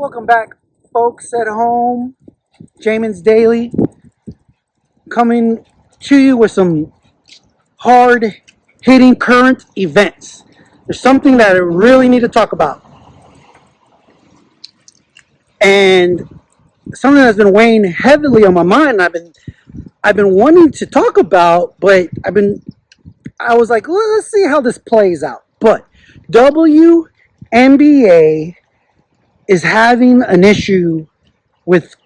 Welcome back, folks at home. Jamin's Daily coming to you with some hard hitting current events. There's something that I really need to talk about, and something that's been weighing heavily on my mind. I've been wanting to talk about, but I was like, let's see how this plays out. But WNBA is having an issue with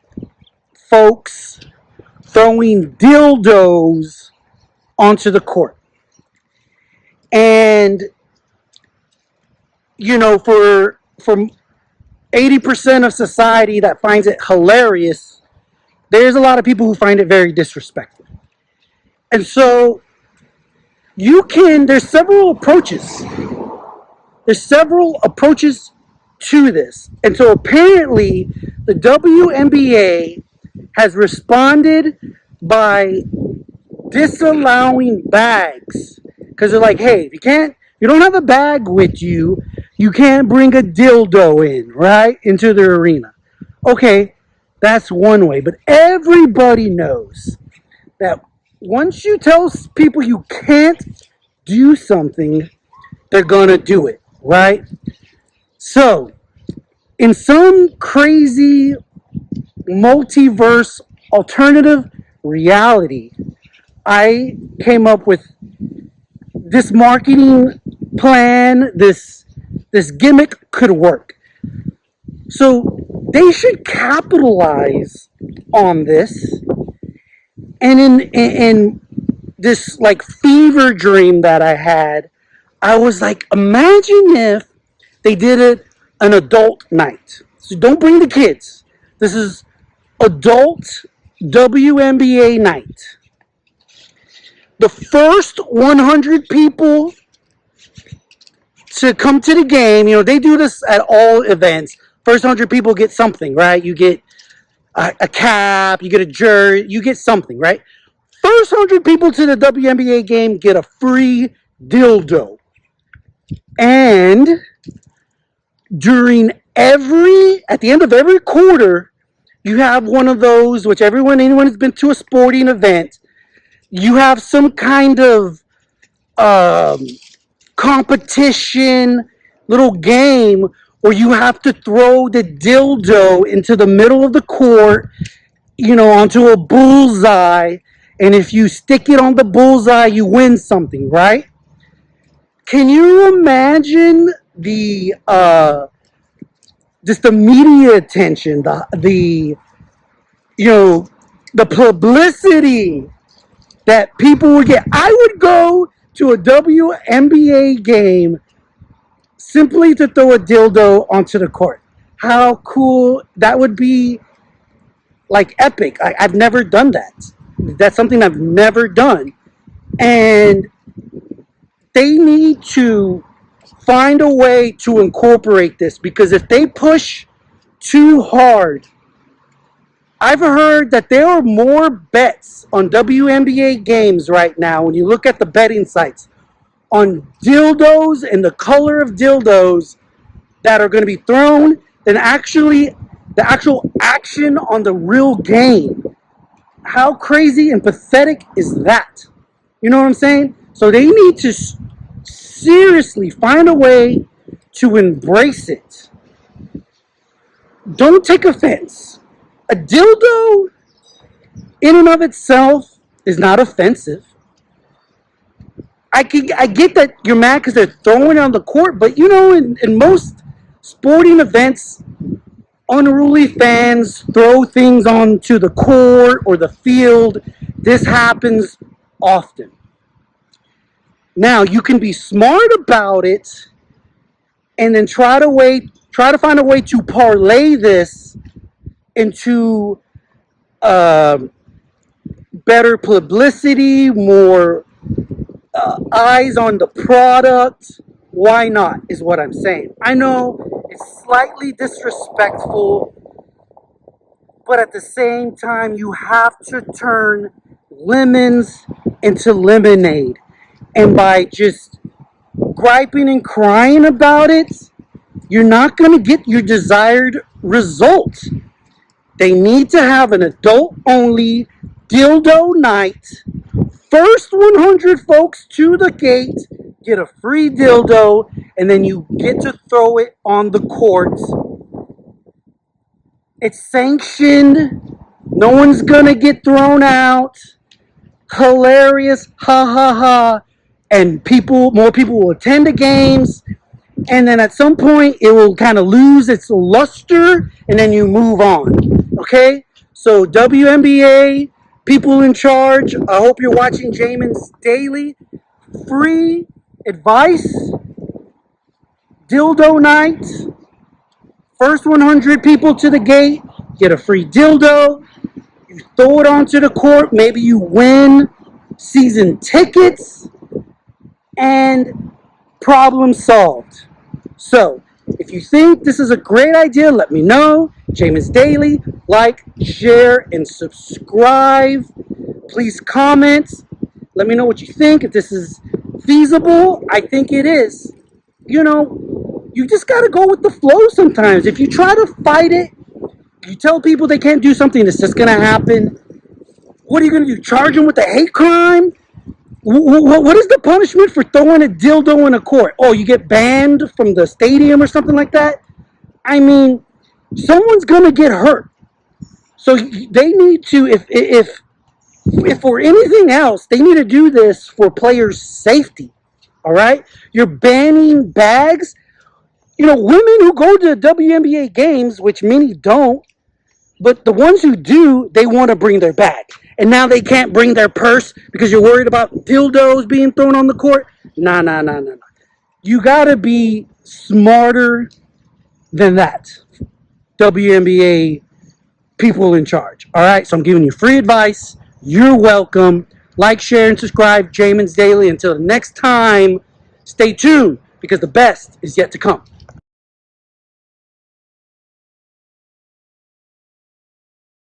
folks throwing dildos onto the court. And for 80% of society that finds it hilarious, there's a lot of people who find it very disrespectful. And so there's several approaches. There's several approaches to this. And so apparently the WNBA has responded by disallowing bags, because they're like, hey, if you don't have a bag with you, you can't bring a dildo in, right, into the arena. Okay, that's one way. But everybody knows that once you tell people you can't do something, they're gonna do it, right? So in some crazy multiverse alternative reality, I came up with this marketing plan. This gimmick could work. So they should capitalize on this. And in this like fever dream that I had, I was like, imagine if they did it an adult night. So don't bring the kids. This is adult WNBA night. The first 100 people to come to the game, they do this at all events. First 100 people get something, right? You get a cap, you get a jersey, you get something, right? First 100 people to the WNBA game get a free dildo. And at the end of every quarter, you have one of those, which anyone who's been to a sporting event, you have some kind of competition, little game where you have to throw the dildo into the middle of the court, onto a bullseye. And if you stick it on the bullseye, you win something, right? Can you imagine just the media attention, the publicity that people would get? I would go to a WNBA game simply to throw a dildo onto the court. How cool that would be! Like epic. I've never done that. That's something I've never done. And they need to find a way to incorporate this, because if they push too hard, I've heard that there are more bets on WNBA games right now, when you look at the betting sites, on dildos and the color of dildos that are going to be thrown than actually the actual action on the real game. How crazy and pathetic is that? You know what I'm saying? So they need to seriously find a way to embrace it. Don't take offense. A dildo in and of itself is not offensive. I get that you're mad because they're throwing it on the court, but in most sporting events, unruly fans throw things onto the court or the field. This happens often. Now, you can be smart about it and then try to find a way to parlay this into better publicity, more eyes on the product. Why not, is what I'm saying. I know it's slightly disrespectful, but at the same time, you have to turn lemons into lemonade. And by just griping and crying about it, you're not going to get your desired result. They need to have an adult-only dildo night. First 100 folks to the gate get a free dildo, and then you get to throw it on the court. It's sanctioned. No one's gonna get thrown out. Hilarious, ha ha ha. And more people will attend the games. And then at some point, it will kind of lose its luster, and then you move on. Okay? So WNBA, people in charge, I hope you're watching Jamin's Daily. Free advice, dildo night. First 100 people to the gate get a free dildo. You throw it onto the court. Maybe you win season tickets. And problem solved. So, if you think this is a great idea, let me know. Jamin's Daily. Like, share, and subscribe. Please comment. Let me know what you think. If this is feasible, I think it is. You know, you just got to go with the flow sometimes. If you try to fight it, you tell people they can't do something, it's just going to happen. What are you going to do? Charge them with a hate crime? What is the punishment for throwing a dildo in a court? Oh, you get banned from the stadium or something like that? I mean, someone's going to get hurt. So they need to, if for anything else, they need to do this for players' safety. All right? You're banning bags. You know, women who go to WNBA games, which many don't, but the ones who do, they want to bring their bag. And now they can't bring their purse because you're worried about dildos being thrown on the court. Nah. You got to be smarter than that. WNBA people in charge. All right, so I'm giving you free advice. You're welcome. Like, share, and subscribe. Jamin's Daily. Until next time, stay tuned because the best is yet to come.